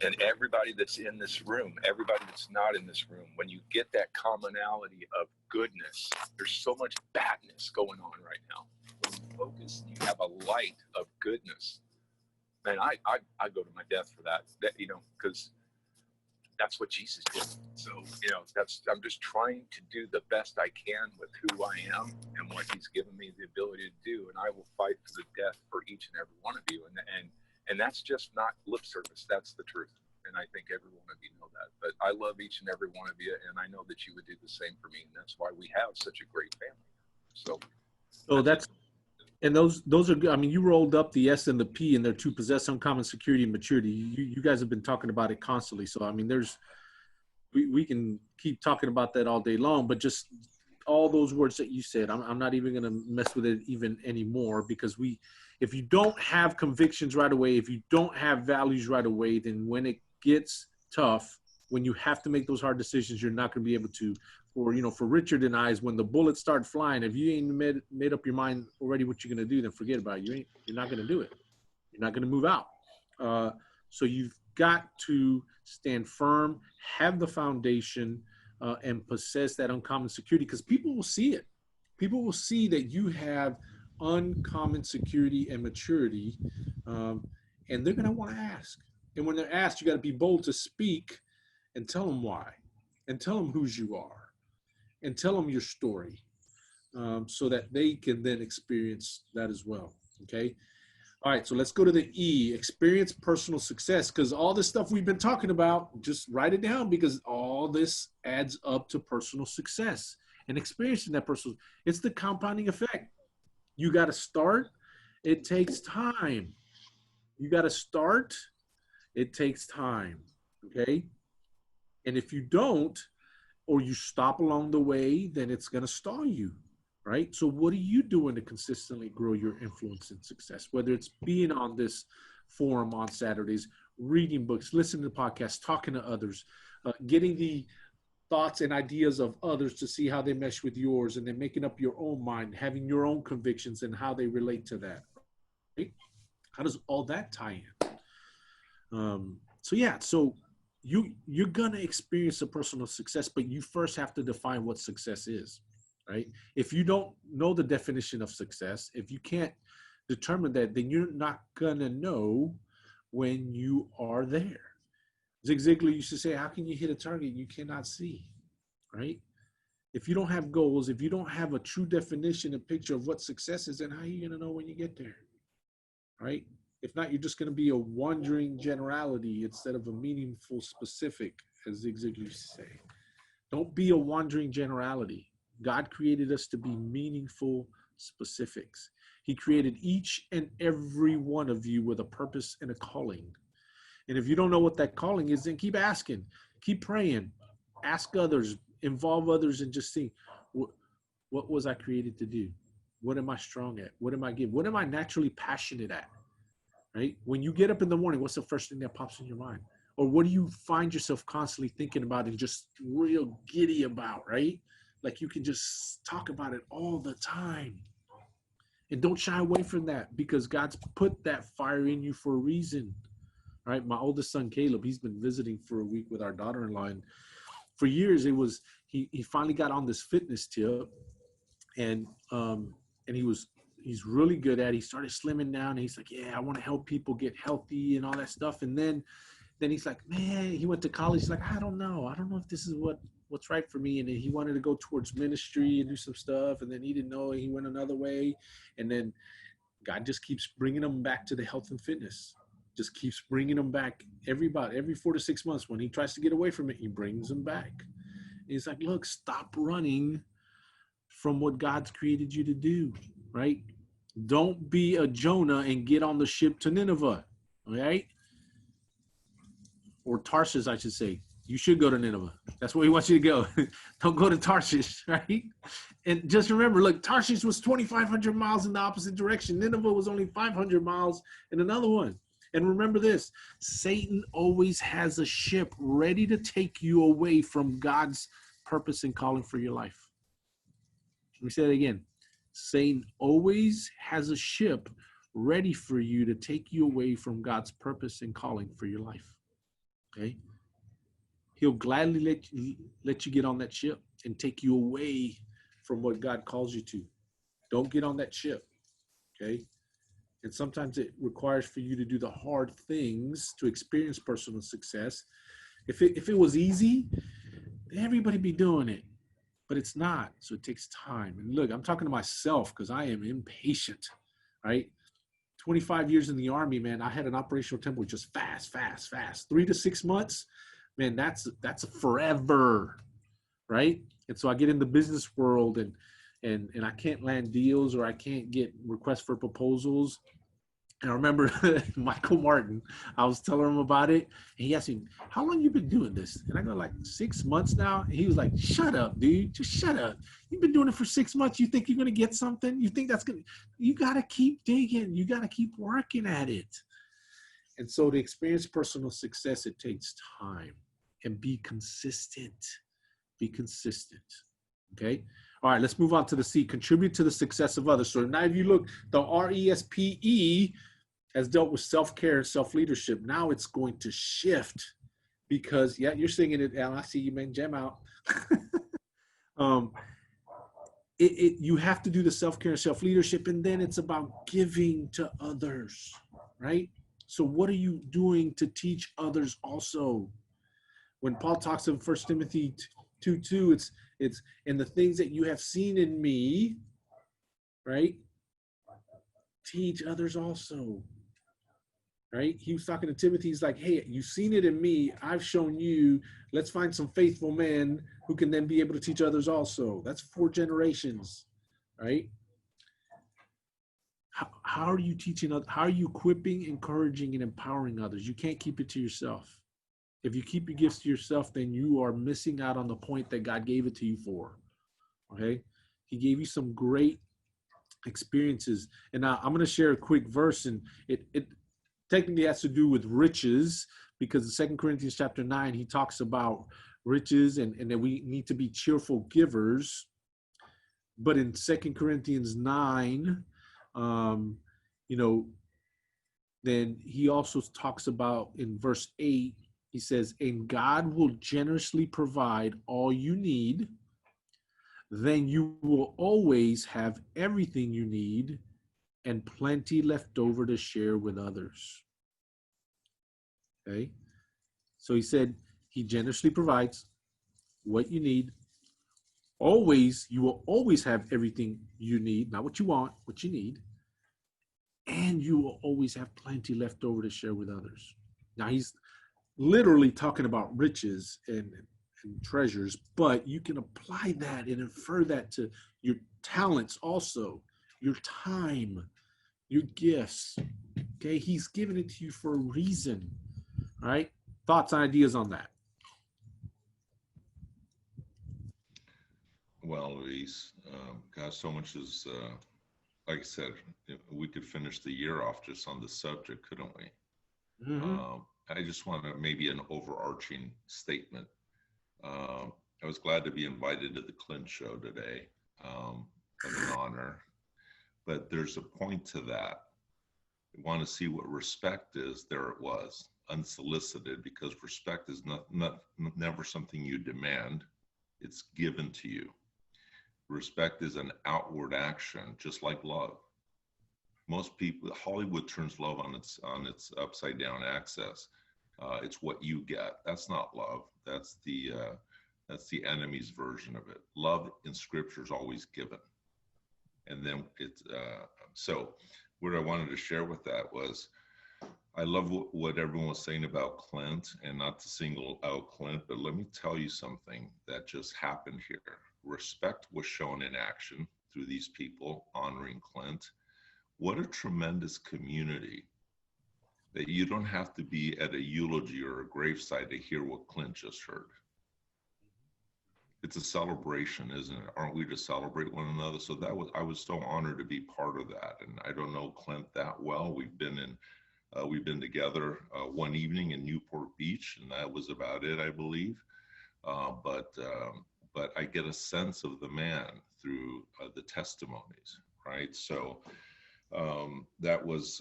S7: and everybody that's in this room, everybody that's not in this room, when you get that commonality of goodness, there's so much badness going on right now. When you focus, you have a light of goodness. Man, I go to my death for that you know, because that's what Jesus did. So, you know, I'm just trying to do the best I can with who I am and what he's given me the ability to do. And I will fight to the death for each and every one of you. And that's just not lip service. That's the truth. And I think every one of you know that. But I love each and every one of you. And I know that you would do the same for me. And that's why we have such a great family. So and those are good. I mean, you rolled up the S and the P, and they're to possess uncommon security and maturity. You guys have been talking about it constantly. So, I mean, we can keep talking about that all day long, but just all those words that you said, I'm not even going to mess with it even anymore, because if you don't have convictions right away, if you don't have values right away, then when it gets tough, when you have to make those hard decisions, you're not going to be able to. For Richard and I, is when the bullets start flying, if you ain't made up your mind already what you're going to do, then forget about it. You're not going to do it. You're not going to move out. So you've got to stand firm, have the foundation, and possess that uncommon security, because people will see it. People will see that you have uncommon security and maturity, and they're going to want to ask. And when they're asked, you got to be bold to speak and tell them why, and tell them whose you are, and tell them your story, so that they can then experience that as well. Okay. All right. So let's go to the E, experience personal success, because all this stuff we've been talking about, just write it down, because all this adds up to personal success and experiencing that personal. It's the compounding effect. You got to start. It takes time. You got to start. It takes time. Okay. And if you don't, or you stop along the way, then it's going to stall you, right? So what are you doing to consistently grow your influence and success? Whether it's being on this forum on Saturdays, reading books, listening to podcasts, talking to others, getting the thoughts and ideas of others to see how they mesh with yours, and then making up your own mind, having your own convictions and how they relate to that, right? How does all that tie in? So you're going to experience a personal success, but you first have to define what success is, right? If you don't know the definition of success, if you can't determine that, then you're not going to know when you are there. Zig Ziglar used to say, how can you hit a target you cannot see, right? If you don't have goals, if you don't have a true definition and picture of what success is, then how are you going to know when you get there, right? If not, you're just going to be a wandering generality instead of a meaningful specific, as Zig Ziglar used to say. Don't be a wandering generality.
S1: God created us to be meaningful specifics. He created each and every one of you with a purpose and a calling. And if you don't know what that calling is, then keep asking, keep praying, ask others, involve others, and just see, what was I created to do? What am I strong at? What am I good? What am I naturally passionate at? Right? When you get up in the morning, what's the first thing that pops in your mind? Or what do you find yourself constantly thinking about and just real giddy about, right? Like you can just talk about it all the time. And don't shy away from that, because God's put that fire in you for a reason. Right? My oldest son, Caleb, he's been visiting for a week with our daughter-in-law. And for years, he finally got on this fitness tip, and he's really good at it. He started slimming down, and he's like, yeah, I want to help people get healthy and all that stuff. And then he's like, man, he went to college. He's like, I don't know if this is what's right for me. And then he wanted to go towards ministry and do some stuff. And then he didn't know, he went another way. And then God just keeps bringing him back to the health and fitness. Just keeps bringing him back every 4 to 6 months. When he tries to get away from it, he brings him back. And he's like, look, stop running from what God's created you to do, right? Don't be a Jonah and get on the ship to Nineveh, all right? Or Tarshish, I should say. You should go to Nineveh. That's where he wants you to go. Don't go to Tarshish, right? And just remember, look, Tarshish was 2,500 miles in the opposite direction. Nineveh was only 500 miles in another one. And remember this, Satan always has a ship ready to take you away from God's purpose and calling for your life. Let me say that again. Satan always has a ship ready for you to take you away from God's purpose and calling for your life. Okay? He'll gladly let you get on that ship and take you away from what God calls you to. Don't get on that ship. Okay? And sometimes it requires for you to do the hard things to experience personal success. If it was easy, everybody be doing it, but it's not. So it takes time. And look, I'm talking to myself because I am impatient, right? 25 years in the Army, man, I had an operational tempo just fast. 3 to 6 months, man, that's a forever, right? And so I get in the business world and I can't land deals, or I can't get requests for proposals. And I remember Michael Martin, I was telling him about it, and he asked me, how long you been doing this? And I go, like 6 months now. And he was like, shut up, dude, just shut up. You've been doing it for 6 months. You think you're going to get something? You think that's going to, you got to keep digging. You got to keep working at it. And so to experience personal success, it takes time, and be consistent. Be consistent. Okay. All right, let's move on to the C, contribute to the success of others. So now if you look, the RESPE has dealt with self-care and self-leadership. Now it's going to shift because, yeah, you're singing it, Al. I see you, man. Jam out. You have to do the self-care and self-leadership, and then it's about giving to others, right? So what are you doing to teach others also? When Paul talks in 1 Timothy 2:2, it's in the things that you have seen in me, right? Teach others also, right? He was talking to Timothy. He's like, hey, you've seen it in me. I've shown you. Let's find some faithful men who can then be able to teach others also. That's 4 generations, right? How are you teaching others? How are you equipping, encouraging, and empowering others? You can't keep it to yourself. If you keep your gifts to yourself, then you are missing out on the point that God gave it to you for, okay? He gave you some great experiences. And now I'm going to share a quick verse, and it technically has to do with riches, because in 2 Corinthians chapter 9, he talks about riches and that we need to be cheerful givers. But in 2 Corinthians 9, then he also talks about in verse 8, he says, and God will generously provide all you need. Then you will always have everything you need and plenty left over to share with others. Okay? So he said he generously provides what you need. Always, you will always have everything you need, not what you want, what you need. And you will always have plenty left over to share with others. Now he's literally talking about riches and and treasures, but you can apply that and infer that to your talents also, your time, your gifts. Okay, he's given it to you for a reason. All right, thoughts and ideas on that?
S2: Well, Luis, gosh, so much is, like I said, we could finish the year off just on the subject, couldn't we?
S1: Mm-hmm.
S2: I just want to maybe an overarching statement. I was glad to be invited to the Clint Show today. An honor. But there's a point to that. You want to see what respect is, there it was, unsolicited, because respect is never something you demand. It's given to you. Respect is an outward action, just like love. Most people, Hollywood turns love on its upside down axis. It's what you get. That's not love. That's the enemy's version of it. Love in Scripture is always given. And then so what I wanted to share with that was, I love what everyone was saying about Clint, and not to single out Clint, but let me tell you something that just happened here. Respect was shown in action through these people honoring Clint. What a tremendous community that you don't have to be at a eulogy or a graveside to hear what Clint just heard. It's a celebration, isn't it? Aren't we to celebrate one another? So I was so honored to be part of that. And I don't know Clint that well. We've been together one evening in Newport Beach, and that was about it, I believe. But I get a sense of the man through the testimonies, right? So that was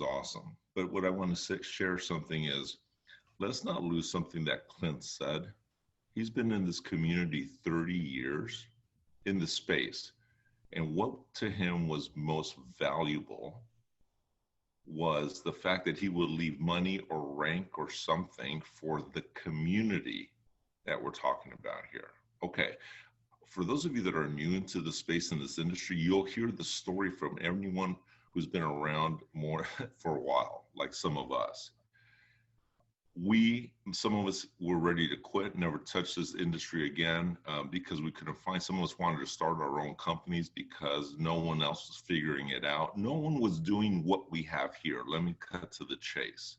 S2: awesome. But what I want to share something is, let's not lose something that Clint said. He's been in this community 30 years in the space. And what to him was most valuable was the fact that he would leave money or rank or something for the community that we're talking about here. Okay, for those of you that are new into the space in this industry, you'll hear the story from everyone who's been around more for a while, like some of us. Some of us were ready to quit, never touch this industry again, because we couldn't find. Some of us wanted to start our own companies because no one else was figuring it out. No one was doing what we have here. Let me cut to the chase.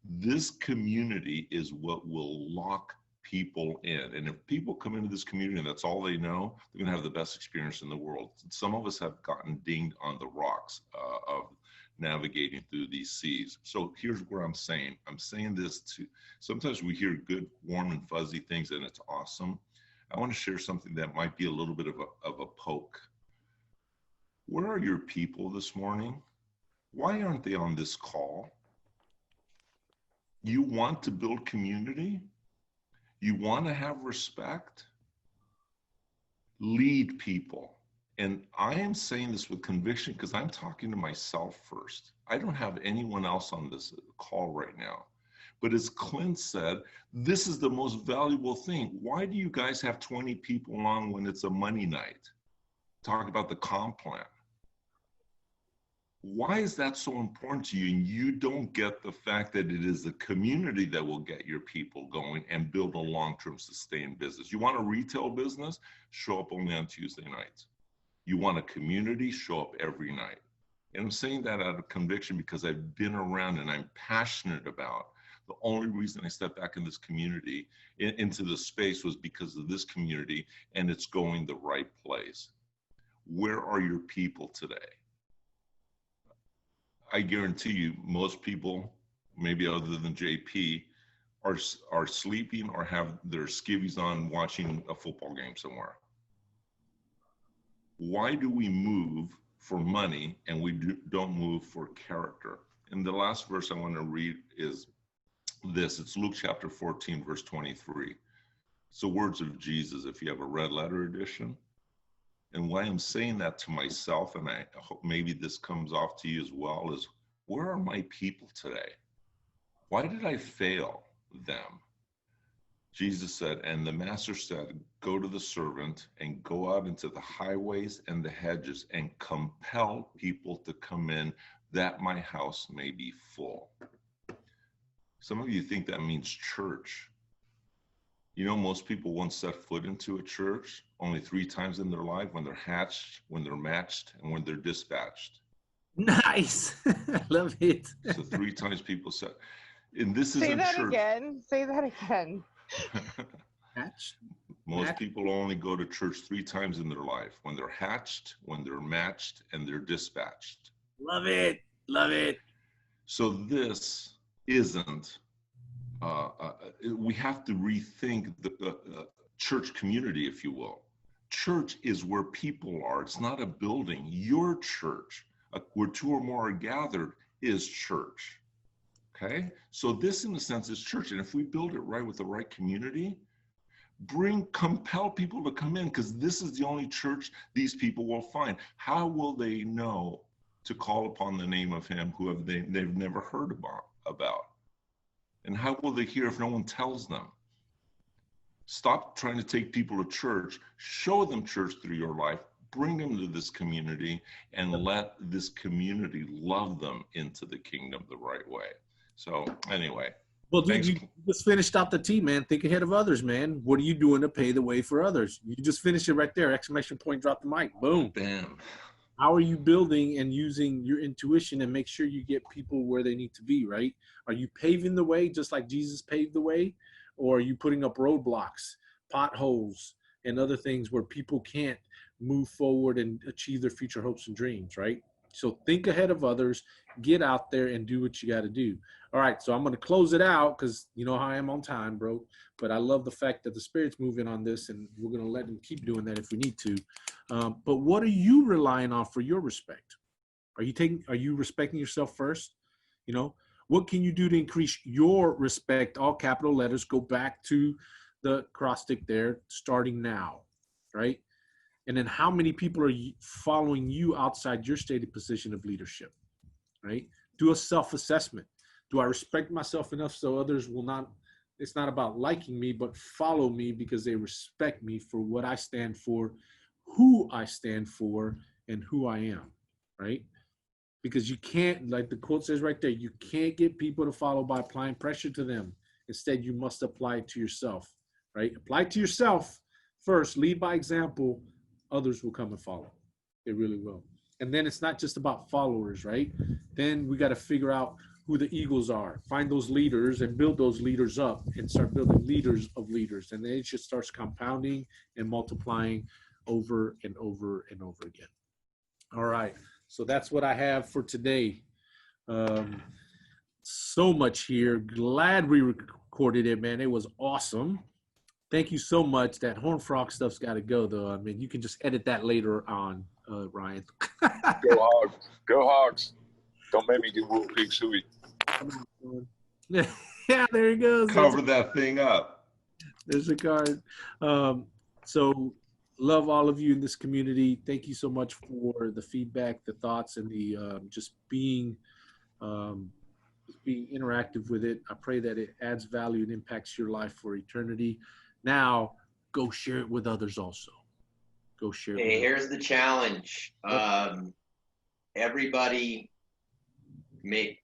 S2: This community is what will lock people in. And if people come into this community and that's all they know, they're gonna have the best experience in the world. Some of us have gotten dinged on the rocks of navigating through these seas. So here's where I'm saying this to, sometimes we hear good, warm and fuzzy things and it's awesome. I want to share something that might be a little bit of a poke. Where are your people this morning? Why aren't they on this call? You want to build community? You want to have respect? Lead people. And I am saying this with conviction because I'm talking to myself first. I don't have anyone else on this call right now. But as Clint said, this is the most valuable thing. Why do you guys have 20 people on when it's a money night? Talk about the comp plan. Why is that so important to you? And you don't get the fact that it is the community that will get your people going and build a long-term sustained business. You want a retail business? Show up only on Tuesday nights. You want a community? Show up every night. And I'm saying that out of conviction because I've been around and I'm passionate about. The only reason I stepped back in this community, into this space, was because of this community, and it's going the right place. Where are your people today? I guarantee you, most people, maybe other than JP, are sleeping or have their skivvies on watching a football game somewhere. Why do we move for money and we don't move for character? And the last verse I want to read is this. It's Luke chapter 14, verse 23. It's the words of Jesus, if you have a red letter edition. And why I'm saying that to myself, and I hope maybe this comes off to you as well, is where are my people today? Why did I fail them? Jesus said, and the master said, go to the servant and go out into the highways and the hedges and compel people to come in that my house may be full. Some of you think that means church. You know, most people won't set foot into a church only 3 times in their life: when they're hatched, when they're matched, and when they're dispatched.
S1: Nice. Love it.
S2: So 3 times people said, and this
S3: Say
S2: isn't
S3: that
S2: church.
S3: again. Say that again.
S1: Hatched.
S2: Most people only go to church 3 times in their life: when they're hatched, when they're matched, and they're dispatched.
S1: Love it. Love it.
S2: So this isn't, we have to rethink the church community, if you will. Church is where people are. It's not a building. Your church, where 2 or more are gathered, is church. Okay? So this, in a sense, is church. And if we build it right with the right community, compel people to come in, because this is the only church these people will find. How will they know to call upon the name of him who they've never heard about? And how will they hear if no one tells them? Stop trying to take people to church. Show them church through your life. Bring them to this community, and let this community love them into the kingdom the right way. So anyway.
S1: Well, dude, you just finished out the T, man. Think ahead of others, man. What are you doing to pay the way for others? You just finished it right there. Exclamation point, drop the mic. Boom.
S2: Bam.
S1: How are you building and using your intuition and make sure you get people where they need to be, right? Are you paving the way just like Jesus paved the way? Or are you putting up roadblocks, potholes, and other things where people can't move forward and achieve their future hopes and dreams, right? So think ahead of others, get out there and do what you got to do. All right, so I'm going to close it out because you know how I am on time, bro. But I love the fact that the Spirit's moving on this, and we're going to let him keep doing that if we need to. But what are you relying on for your respect? Are you respecting yourself first? You know, what can you do to increase your respect? All capital letters. Go back to the acrostic there, starting now, right? And then how many people are following you outside your stated position of leadership, right? Do a self-assessment. Do I respect myself enough so others will not, it's not about liking me, but follow me because they respect me for what I stand for, who I stand for, and who I am, right? Because you can't, like the quote says right there, you can't get people to follow by applying pressure to them. Instead, you must apply it to yourself, right? Apply it to yourself first, lead by example, others will come and follow. They really will. And then it's not just about followers, right? Then we got to figure out who the eagles are, find those leaders and build those leaders up and start building leaders of leaders. And then it just starts compounding and multiplying over and over and over again. All right. So that's what I have for today. So much here. Glad we recorded it, man. It was awesome. Thank you so much. That Horn Frog stuff's got to go, though. I mean, you can just edit that later on, Ryan.
S7: Go Hogs. Go Hogs. Don't make me do Wolf Pig Suey.
S1: Yeah, there he goes.
S2: Cover that thing up.
S1: There's a card. So love all of you in this community. Thank you so much for the feedback, the thoughts, and the just being interactive with it. I pray that it adds value and impacts your life for eternity. Now, go share it with others also. Go share it.
S6: Hey, here's the challenge. Everybody make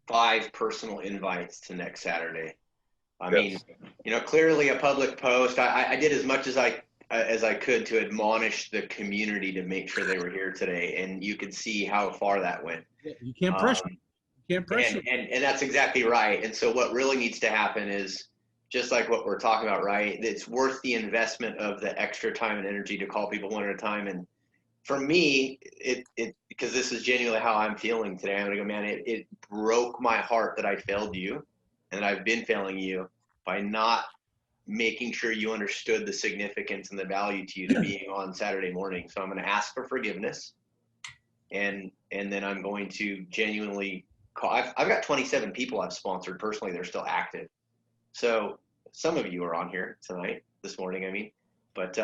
S6: 5 personal invites to next Saturday. I mean, you know, clearly a public post. I did as much as I could to admonish the community to make sure they were here today, and you could see how far that went.
S1: You can't pressure. You can't pressure.
S6: And that's exactly right. And so what really needs to happen is just like what we're talking about, right? It's worth the investment of the extra time and energy to call people one at a time. And for me, it because this is genuinely how I'm feeling today. I'm gonna go, man, it broke my heart that I failed you and that I've been failing you by not making sure you understood the significance and the value to you to being on Saturday morning. So I'm going to ask for forgiveness, and then I'm going to genuinely call. I've got 27 people I've sponsored personally. They're still active. So some of you are on here this morning, I mean, but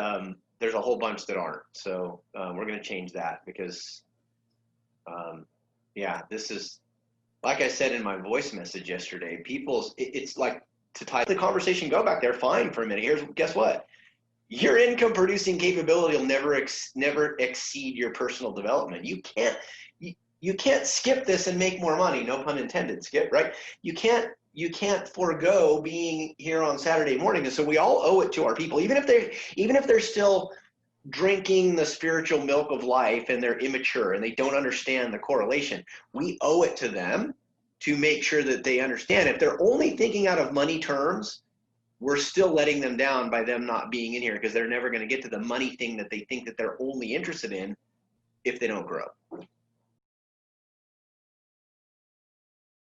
S6: there's a whole bunch that aren't. So we're going to change that because, yeah, this is, like I said in my voice message yesterday, it's like, to tie the conversation, go back there, fine for a minute. Guess what? Your income producing capability will never exceed your personal development. You can't skip this and make more money. No pun intended, Skip, right? You can't you can't forego being here on Saturday morning. And so we all owe it to our people, even if they're still drinking the spiritual milk of life and they're immature and they don't understand the correlation. We owe it to them to make sure that they understand. If they're only thinking out of money terms, we're still letting them down by them not being in here, because they're never going to get to the money thing that they think that they're only interested in if they don't grow.